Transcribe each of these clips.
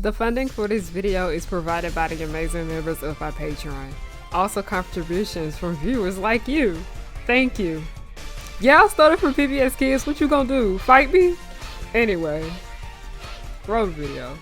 The funding for this video is provided by the amazing members of my Patreon. Also contributions from viewers like you. Thank you. Yeah, I started from PBS Kids. What you gonna do? Fight me? Anyway, roll the video.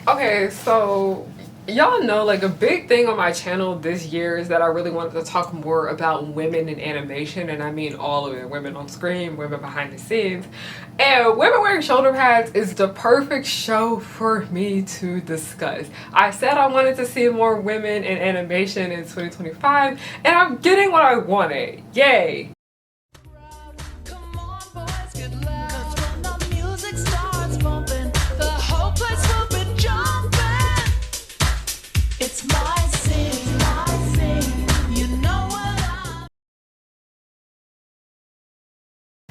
Okay, so y'all know like a big thing on my channel this year is that I really wanted to talk more about women in animation, and I mean all of it. Women on screen, women behind the scenes, and women wearing shoulder pads is the perfect show for me to discuss. I said I wanted to see more women in animation in 2025, and I'm getting what I wanted. Yay! It's my scene, you know what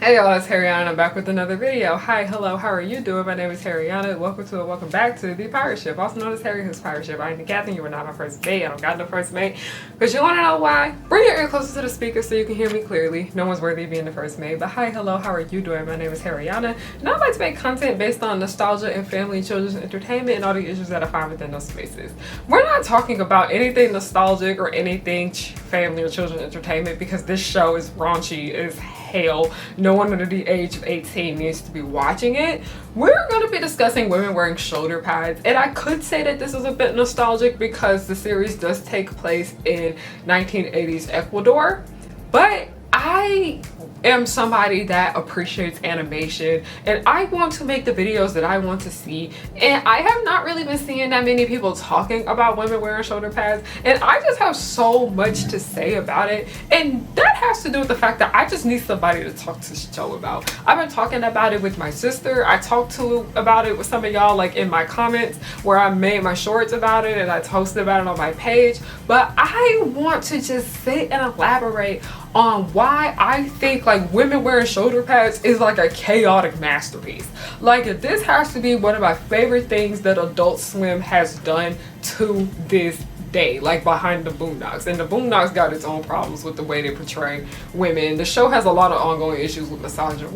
Hey y'all, it's Harriana. I'm back with another video. Hi, hello, how are you doing? My name is Harriana. Welcome back to the pirate ship, also known as Harry Who's Pirate Ship. I am the captain. You are not my first mate. I don't got no first mate. But you want to know why? Bring your ear closer to the speaker so you can hear me clearly. No one's worthy of being the first mate. But hi, hello, how are you doing? My name is Harriana, and I like to make content based on nostalgia and family and children's entertainment and all the issues that I find within those spaces. We're not talking about anything nostalgic or anything family or children's entertainment because this show is raunchy as hell. No one under the age of 18 needs to be watching it. We're going to be discussing women wearing shoulder pads, and I could say that this is a bit nostalgic because the series does take place in 1980s Ecuador, but I am somebody that appreciates animation and I want to make the videos that I want to see, and I have not really been seeing that many people talking about women wearing shoulder pads, and I just have so much to say about it, and that has to do with the fact that I just need somebody to talk to the show about. I've been talking about it with my sister. I talked about it with some of y'all like in my comments where I made my shorts about it and I posted about it on my page, but I want to just sit and elaborate on why I think like women wearing shoulder pads is like a chaotic masterpiece. Like this has to be one of my favorite things that Adult Swim has done to this day, like behind the Boondocks. And the Boondocks got its own problems with the way they portray women. The show has a lot of ongoing issues with misogyny,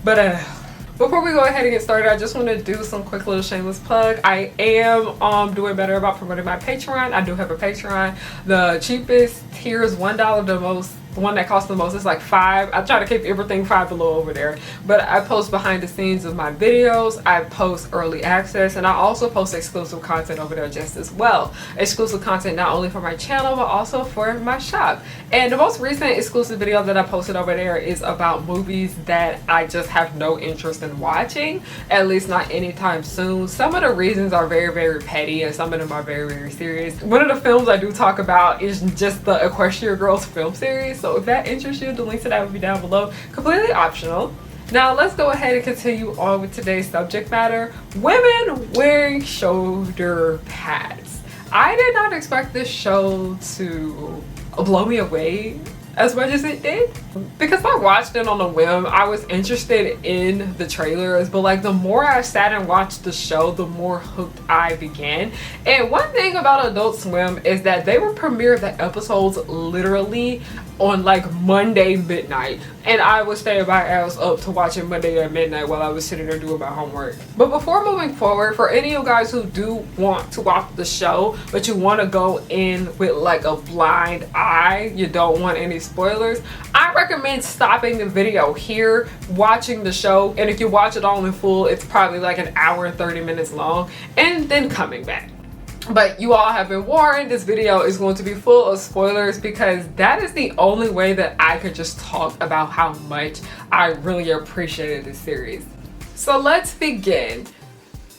but before we go ahead and get started, I just want to do some quick little shameless plug. I am doing better about promoting my Patreon. I do have a Patreon. The cheapest tier is $1. The one that costs the most is like $5. I try to keep everything $5 below over there. But I post behind the scenes of my videos. I post early access, and I also post exclusive content over there just as well. Exclusive content not only for my channel but also for my shop. And the most recent exclusive video that I posted over there is about movies that I just have no interest in watching, at least not anytime soon. Some of the reasons are very petty and some of them are very serious. One of the films I do talk about is just the Equestria Girls film series. So if that interests you, the link to that will be down below. Completely optional. Now let's go ahead and continue on with today's subject matter. Women wearing shoulder pads. I did not expect this show to blow me away as much as it did, because I watched it on a whim. I was interested in the trailers, but like the more I sat and watched the show, the more hooked I began. And one thing about Adult Swim is that they would premiere the episodes literally on like Monday midnight, and I would stay my ass up to watch it Monday at midnight while I was sitting there doing my homework. But before moving forward, for any of you guys who do want to watch the show but you want to go in with like a blind eye, you don't want any spoilers, I recommend stopping the video here, watching the show, and if you watch it all in full, it's probably like an hour and 30 minutes long, and then coming back. But you all have been warned, this video is going to be full of spoilers because that is the only way that I could just talk about how much I really appreciated this series. So let's begin.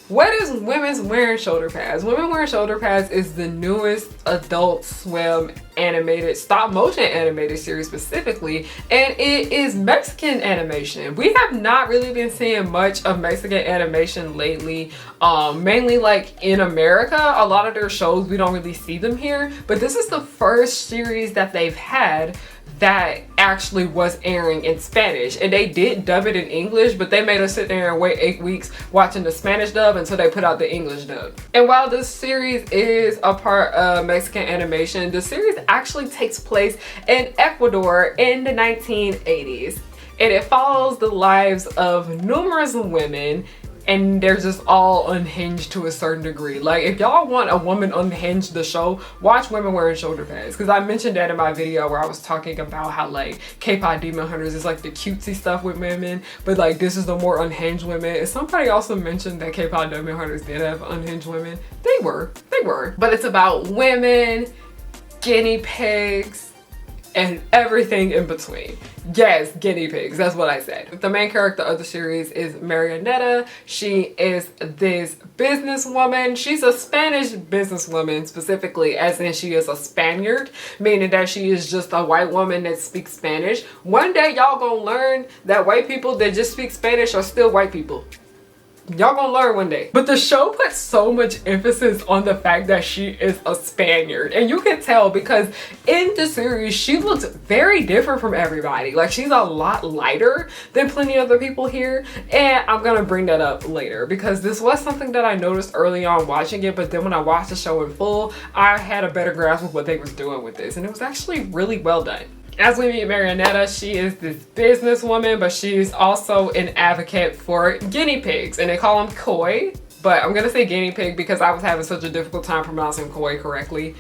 What is women's wearing shoulder pads? Women wearing shoulder pads is the newest Adult Swim animated, stop motion animated series specifically, and it is Mexican animation. We have not really been seeing much of Mexican animation lately, mainly like in America. A lot of their shows we don't really see them here, but this is the first series that they've had that actually was airing in Spanish, and they did dub it in English, but they made us sit there and wait 8 weeks watching the Spanish dub until they put out the English dub. And while this series is a part of Mexican animation, the series actually takes place in Ecuador in the 1980s, and it follows the lives of numerous women, and they're just all unhinged to a certain degree. Like, if y'all want a woman unhinged the show, watch women wearing shoulder pads, because I mentioned that in my video where I was talking about how like K-pop Demon Hunters is like the cutesy stuff with women, but like this is the more unhinged women. And somebody also mentioned that K-pop Demon Hunters did have unhinged women. They were, but it's about women, guinea pigs, and everything in between. Yes, guinea pigs, that's what I said. The main character of the series is Marionetta. She is this businesswoman. She's a Spanish businesswoman specifically, as in she is a Spaniard, meaning that she is just a white woman that speaks Spanish. One day y'all gonna learn that white people that just speak Spanish are still white people. Y'all gonna learn one day. But the show puts so much emphasis on the fact that she is a Spaniard, and you can tell because in the series she looks very different from everybody. Like, she's a lot lighter than plenty of other people here, and I'm gonna bring that up later because this was something that I noticed early on watching it, but then when I watched the show in full, I had a better grasp of what they was doing with this, and it was actually really well done. As we meet Marionetta, she is this businesswoman, but she's also an advocate for guinea pigs, and they call them koi, but I'm gonna say guinea pig because I was having such a difficult time pronouncing koi correctly.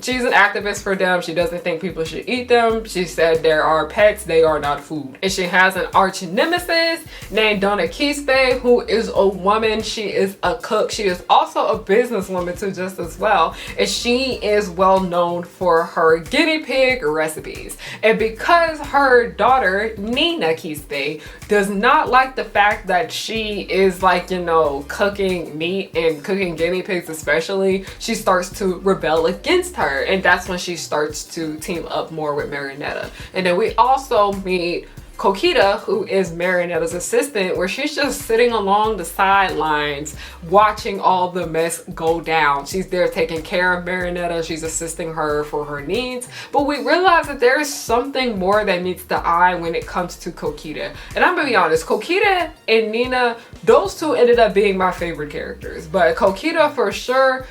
She's an activist for them. She doesn't think people should eat them. She said there are pets, they are not food. And she has an arch nemesis named Donna Quispe, who is a woman. She is a cook. She is also a businesswoman too, just as well. And she is well known for her guinea pig recipes. And because her daughter, Nina Quispe, does not like the fact that she is like, you know, cooking meat and cooking guinea pigs especially, she starts to rebel against her, and that's when she starts to team up more with Marionetta. And then we also meet Coquita, who is Marionetta's assistant, where she's just sitting along the sidelines watching all the mess go down. She's there taking care of Marionetta, she's assisting her for her needs, but we realize that there is something more that meets the eye when it comes to Coquita. And I'm gonna be honest, Coquita and Nina, those two ended up being my favorite characters, but Coquita for sure,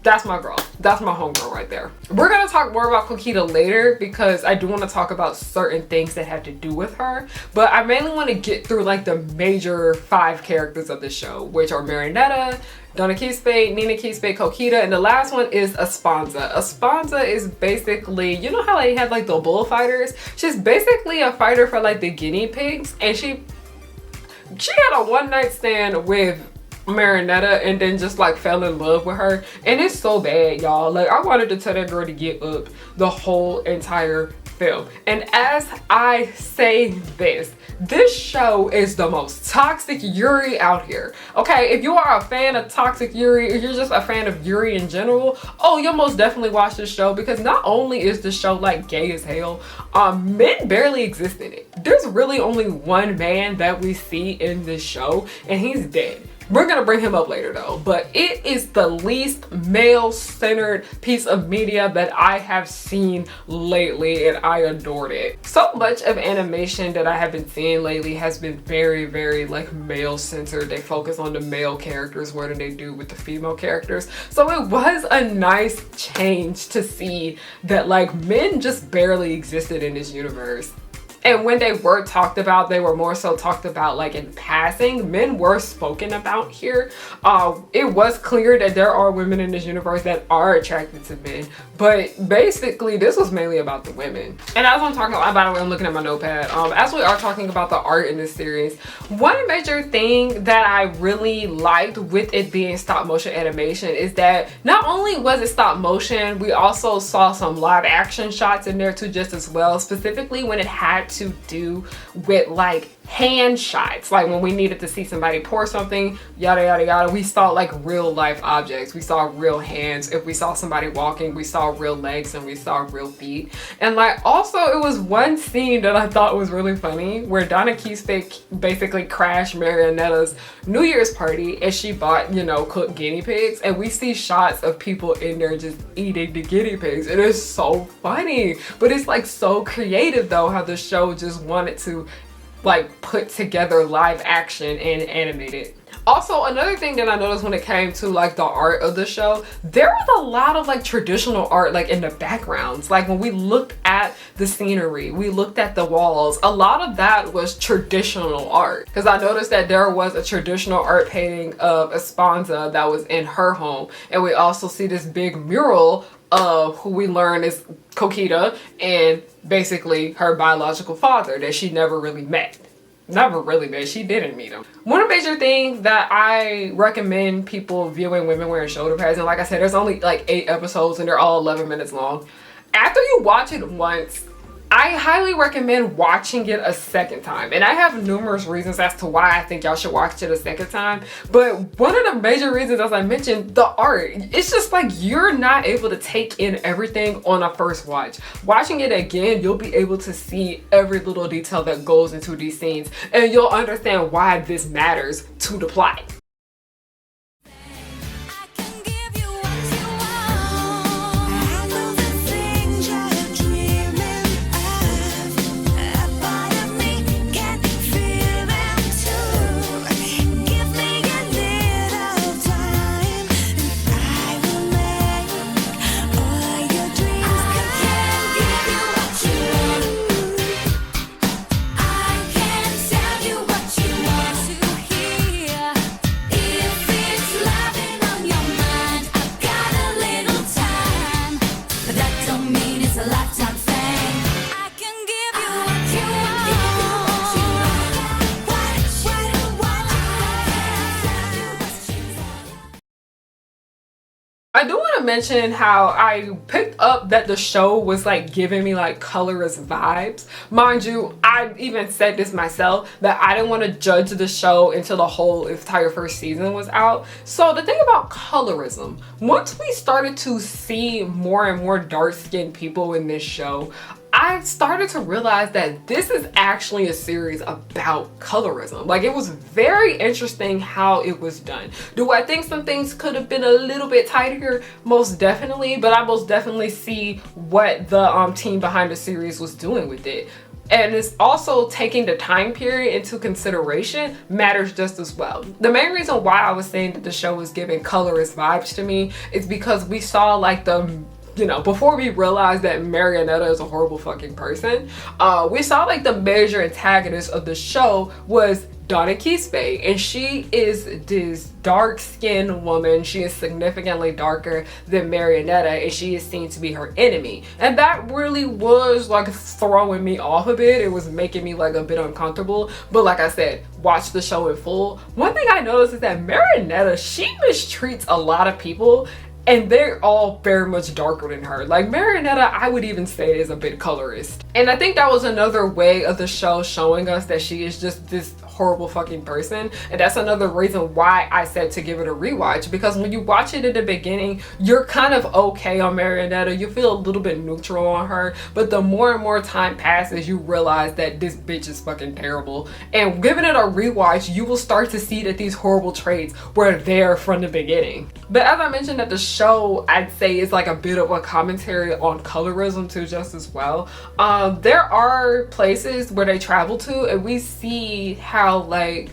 that's my girl. That's my homegirl right there. We're gonna talk more about Coquita later because I do want to talk about certain things that have to do with her, but I mainly want to get through like the major 5 characters of the show, which are Marionetta, Donna Quispe, Nina Quispe, Coquita, and the last one is Espanza. Espanza is basically, you know how they have like the bullfighters? She's basically a fighter for like the guinea pigs, and she had a one-night stand with Marionetta and then just like fell in love with her, and it's so bad, y'all. Like, I wanted to tell that girl to get up the whole entire film. And as I say this show is the most toxic yuri out here. Okay, if you are a fan of toxic yuri, if you're just a fan of yuri in general, oh, you'll most definitely watch this show because not only is the show like gay as hell, men barely exist in it. There's really only one man that we see in this show, and he's dead. We're gonna bring him up later though, but it is the least male-centered piece of media that I have seen lately, and I adored it. So much of animation that I have been seeing lately has been very, very like male-centered. They focus on the male characters more than they do with the female characters. So it was a nice change to see that like men just barely existed in this universe. And when they were talked about, they were more so talked about like in passing. Men were spoken about here. It was clear that there are women in this universe that are attracted to men, but basically this was mainly about the women. And as I'm talking about, by the way, I'm looking at my notepad. As we are talking about the art in this series, one major thing that I really liked with it being stop motion animation is that not only was it stop motion, we also saw some live action shots in there too just as well, specifically when it had to do with like hand shots, like when we needed to see somebody pour something, yada yada yada, we saw like real life objects, we saw real hands. If we saw somebody walking, we saw real legs and we saw real feet. And like also it was one scene that I thought was really funny where Donna Keith's basically crashed Marionetta's New Year's party and she bought, you know, cooked guinea pigs, and we see shots of people in there just eating the guinea pigs. It is so funny, but it's like so creative though how the show just wanted to like put together live action and animate it. Also, another thing that I noticed when it came to like the art of the show, there was a lot of like traditional art like in the backgrounds. Like when we looked at the scenery, we looked at the walls, a lot of that was traditional art. Because I noticed that there was a traditional art painting of Espanza that was in her home. And we also see this big mural of who we learn is Coquita and basically her biological father that she never really met. Never really met, she didn't meet him. One of the major things that I recommend people viewing women wearing shoulder pads, and like I said, there's only like 8 episodes and they're all 11 minutes long. After you watch it once, I highly recommend watching it a second time. And I have numerous reasons as to why I think y'all should watch it a second time. But one of the major reasons, as I mentioned, the art. It's just like you're not able to take in everything on a first watch. Watching it again, you'll be able to see every little detail that goes into these scenes. And you'll understand why this matters to the plot. I do want to mention how I picked up that the show was like giving me like colorist vibes. Mind you, I even said this myself that I didn't want to judge the show until the whole entire first season was out. So the thing about colorism, once we started to see more and more dark-skinned people in this show, I started to realize that this is actually a series about colorism. Like, it was very interesting how it was done. Do I think some things could have been a little bit tighter? Most definitely, but I most definitely see what the team behind the series was doing with it. And it's also taking the time period into consideration matters just as well. The main reason why I was saying that the show was giving colorist vibes to me is because we saw like before we realized that Marionetta is a horrible fucking person, we saw like the major antagonist of the show was Donna Keith's, and she is this dark-skinned woman. She is significantly darker than Marionetta, and she is seen to be her enemy. And that really was like throwing me off a bit. It was making me like a bit uncomfortable. But like I said, watch the show in full. One thing I noticed is that Marionetta, she mistreats a lot of people, and they're all very much darker than her. Like Marionetta, I would even say is a bit colorist. And I think that was another way of the show showing us that she is just this horrible fucking person. And that's another reason why I said to give it a rewatch, because when you watch it in the beginning, you're kind of okay on Marionetta. You feel a little bit neutral on her. But the more and more time passes, you realize that this bitch is fucking terrible. And giving it a rewatch, you will start to see that these horrible traits were there from the beginning. But as I mentioned, that the show, I'd say, is like a bit of a commentary on colorism too, just as well. There are places where they travel to, and we see how like,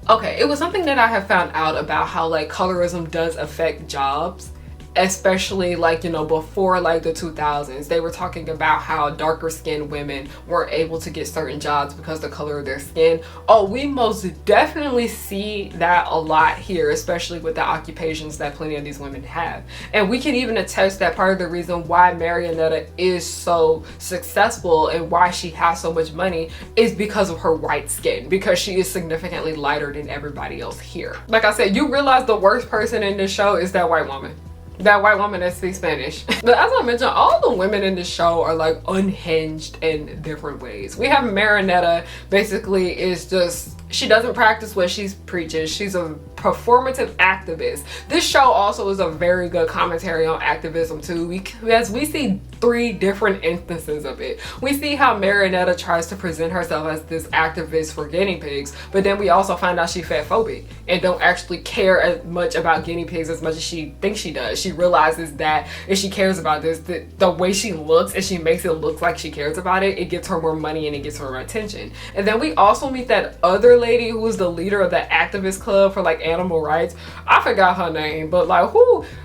okay, it was something that I have found out about how like colorism does affect jobs, especially like, you know, before like the 2000s. They were talking about how darker skinned women weren't able to get certain jobs because of the color of their skin. Oh, we most definitely see that a lot here, especially with the occupations that plenty of these women have. And we can even attest that part of the reason why Marionetta is so successful and why she has so much money is because of her white skin, because she is significantly lighter than everybody else here. Like I said, you realize the worst person in this show is that white woman. that white woman that speaks Spanish. But as I mentioned, all the women in the show are like unhinged in different ways. We have Marinetta, basically is just, she doesn't practice what she preaches. She's a performative activist. This show also is a very good commentary on activism too, as we see 3 different instances of it. We see how Marinetta tries to present herself as this activist for guinea pigs, but then we also find out she's fat phobic and don't actually care as much about guinea pigs as much as she thinks she does. She realizes that if she cares about this, the way she looks, and she makes it look like she cares about it, it gets her more money and it gets her more attention. And then we also meet that other lady who was the leader of the activist club for like animal rights. I forgot her name, but like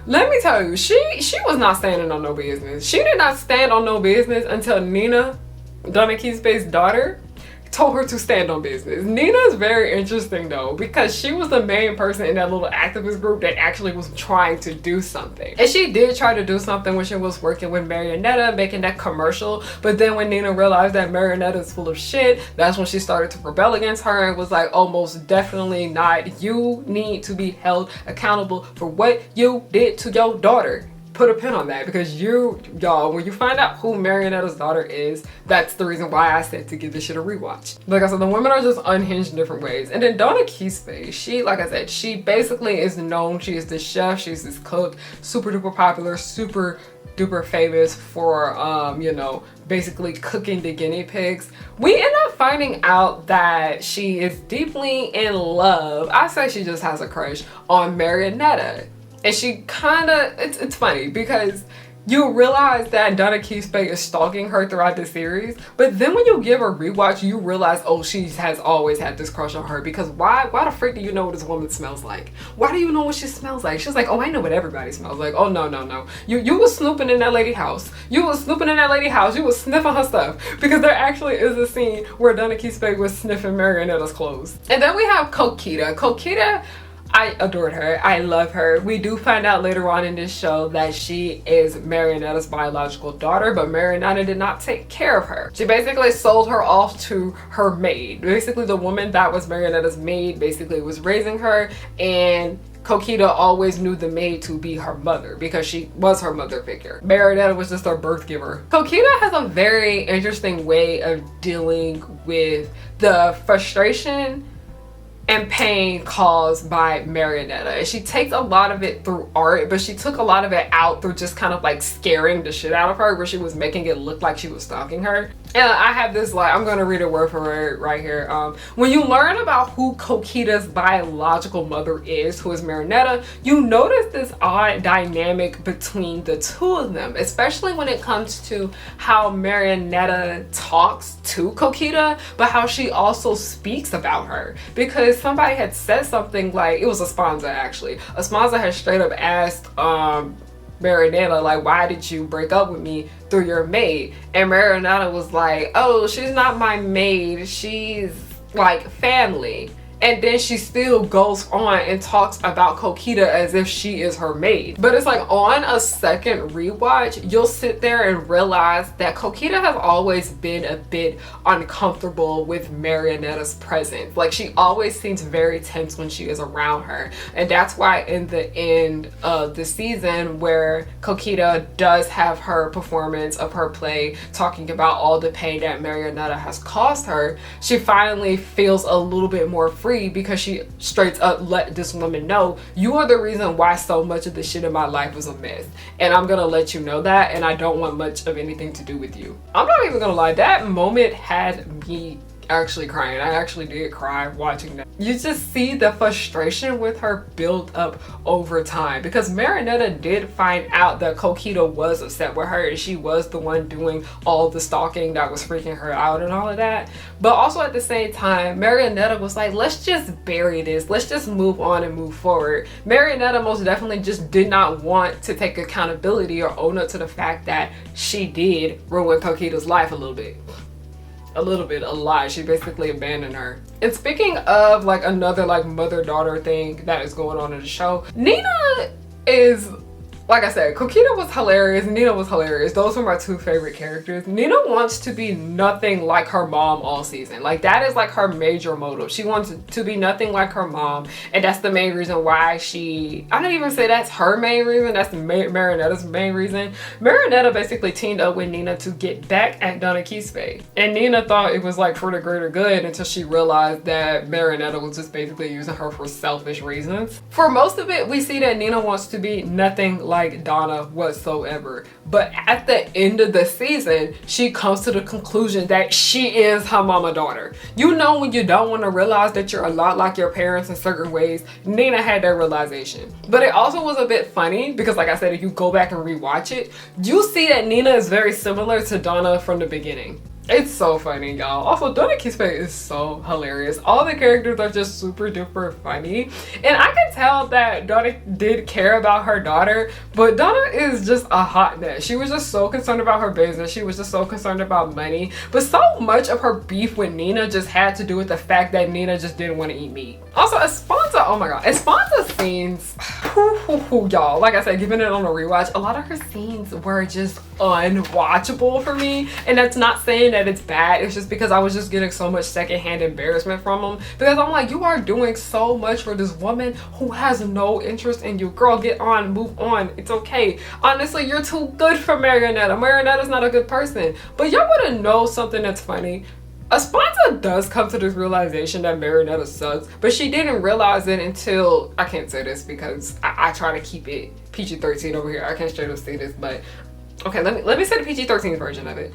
let me tell you, she was not standing on no business. She did not stand on no business until Nina, Donna Keith's daughter, told her to stand on business. Nina is very interesting though, because she was the main person in that little activist group that actually was trying to do something. And she did try to do something when she was working with Marionetta, making that commercial. But then when Nina realized that Marionetta is full of shit, that's when she started to rebel against her and was like, oh, most definitely not. You need to be held accountable for what you did to your daughter. Put a pin on that, because y'all, when you find out who Marionetta's daughter is, that's the reason why I said to give this shit a rewatch. Like I said, the women are just unhinged in different ways. And then Donna Keith's, she, like I said, she basically is known, she is this chef, she's this cook, super duper popular, super duper famous for, you know, basically cooking the guinea pigs. We end up finding out that she is deeply in love. I say she just has a crush on Marionetta. And she kind of, it's funny because you realize that Donna Keith's is stalking her throughout the series, but then when you give a rewatch, you realize, oh, she has always had this crush on her. Because why the frick do you know what this woman smells like? Why do you know what she smells like? She's like, oh, I know what everybody smells like. Oh, no. You was snooping in that lady's house. You was snooping in that lady's house. You was sniffing her stuff. Because there actually is a scene where Donna Keith's was sniffing Marionetta's clothes. And then we have Coquita. Coquita, I adored her. I love her. We do find out later on in this show that she is Marionetta's biological daughter, but Marionetta did not take care of her. She basically sold her off to her maid. Basically, the woman that was Marionetta's maid basically was raising her, and Coquita always knew the maid to be her mother because she was her mother figure. Marionetta was just her birth giver. Coquita has a very interesting way of dealing with the frustration and pain caused by Marionetta. And she takes a lot of it through art, but she took a lot of it out through just kind of like scaring the shit out of her, where she was making it look like she was stalking her. And I have this, like, I'm gonna read it word for word right here. When you learn about who Coquita's biological mother is, who is Marionetta, you notice this odd dynamic between the two of them, especially when it comes to how Marionetta talks to Coquita, but how she also speaks about her. Because somebody had said something like, it was Esponza actually. Esponza had straight up asked Marionetta, like, why did you break up with me through your maid? And Marionetta was like, oh, she's not my maid, she's like family. And then she still goes on and talks about Coquita as if she is her maid. But it's like on a second rewatch, you'll sit there and realize that Coquita has always been a bit uncomfortable with Marionetta's presence. Like, she always seems very tense when she is around her. And that's why in the end of the season, where Coquita does have her performance of her play talking about all the pain that Marionetta has caused her, she finally feels a little bit more free, because she straight up let this woman know, you are the reason why so much of the shit in my life was a mess, and I'm gonna let you know that, and I don't want much of anything to do with you. I'm not even gonna lie, that moment had me actually crying. I actually did cry watching that. You just see the frustration with her build up over time, because Marionetta did find out that Coquita was upset with her and she was the one doing all the stalking that was freaking her out and all of that. But also at the same time, Marionetta was like, let's just bury this, let's just move on and move forward. Marionetta most definitely just did not want to take accountability or own up to the fact that she did ruin Coquita's life a little bit. A lot. She basically abandoned her. And speaking of like another like mother-daughter thing that is going on in the show, Nina is like I said, Kokita was hilarious, Nina was hilarious. Those were my two favorite characters. Nina wants to be nothing like her mom all season. Like, that is like her major motive. She wants to be nothing like her mom, and that's the main reason why I don't even say that's her main reason, that's Marinetta's main reason. Marinetta basically teamed up with Nina to get back at Donna Quispe. And Nina thought it was like for the greater good until she realized that Marinetta was just basically using her for selfish reasons. For most of it, we see that Nina wants to be nothing like Donna whatsoever. But at the end of the season, she comes to the conclusion that she is her mama daughter. You know, when you don't want to realize that you're a lot like your parents in certain ways, Nina had that realization. But it also was a bit funny because, like I said, if you go back and rewatch it, you see that Nina is very similar to Donna from the beginning. It's so funny, y'all. Also, Donna Quispe is so hilarious. All the characters are just super duper funny. And I can tell that Donna did care about her daughter, but Donna is just a hot mess. She was just so concerned about her business. She was just so concerned about money. But so much of her beef with Nina just had to do with the fact that Nina just didn't want to eat meat. Also, Esponza, oh my god. Esponza's scenes, y'all. Like I said, giving it on a rewatch, a lot of her scenes were just unwatchable for me. And that's not saying that it's bad, it's just because I was just getting so much secondhand embarrassment from them, because I'm like, you are doing so much for this woman who has no interest in you. Girl, get on, move on, it's okay. Honestly, you're too good for Marionetta. Marionetta's not a good person. But y'all wanna know something that's funny? Esponza does come to this realization that Marionetta sucks, but she didn't realize it until, I can't say this because I try to keep it PG-13 over here. I can't straight up say this, but okay, let me say the PG-13 version of it.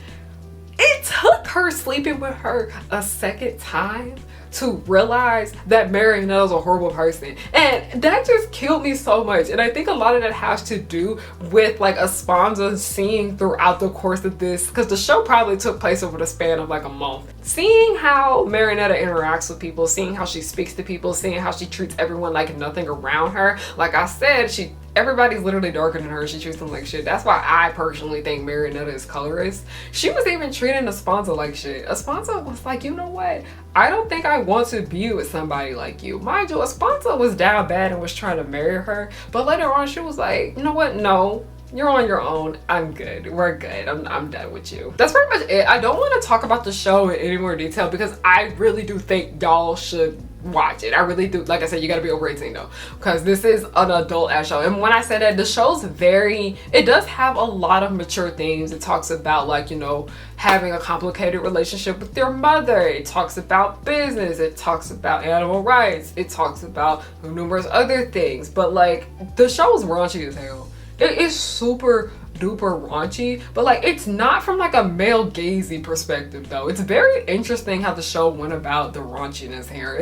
It took her sleeping with her a second time to realize that Marionetta's a horrible person. And that just killed me so much. And I think a lot of that has to do with like Esponza seeing throughout the course of this, because the show probably took place over the span of like a month. Seeing how Marionetta interacts with people, seeing how she speaks to people, seeing how she treats everyone like nothing around her. Like I said, everybody's literally darker than her. She treats them like shit. That's why I personally think Marionetta is colorist. She was even treating Esponza like shit. Esponza was like, you know what? I don't think I want to be with somebody like you. Mind you, Esponza was down bad and was trying to marry her. But later on, she was like, you know what? No. You're on your own. I'm good. We're good. I'm done with you. That's pretty much it. I don't want to talk about the show in any more detail because I really do think y'all should watch it. I really do. Like I said, you gotta be over 18 though, because this is an adult ass show. And when I say that, the show's it does have a lot of mature themes. It talks about, like, you know, having a complicated relationship with your mother. It talks about business. It talks about animal rights. It talks about numerous other things. But like, the show's raunchy as hell. It is super duper raunchy, but like, it's not from like a male gazy perspective though. It's very interesting how the show went about the raunchiness here.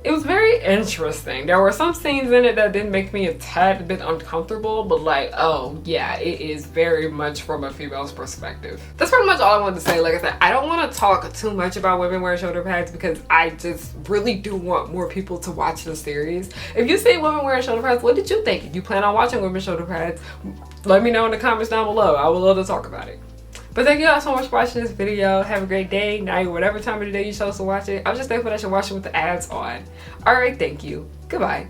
It was very interesting. There were some scenes in it that did make me a tad bit uncomfortable, but like, oh yeah, it is very much from a female's perspective. That's pretty much all I wanted to say. Like I said, I don't want to talk too much about women wearing shoulder pads because I just really do want more people to watch the series. If you see women wearing shoulder pads, what did you think? If you plan on watching women shoulder pads, let me know in the comments down below. I would love to talk about it. But thank you all so much for watching this video. Have a great day, night, whatever time of the day you chose to watch it. I'm just thankful that you're watching with the ads on. Alright, thank you. Goodbye.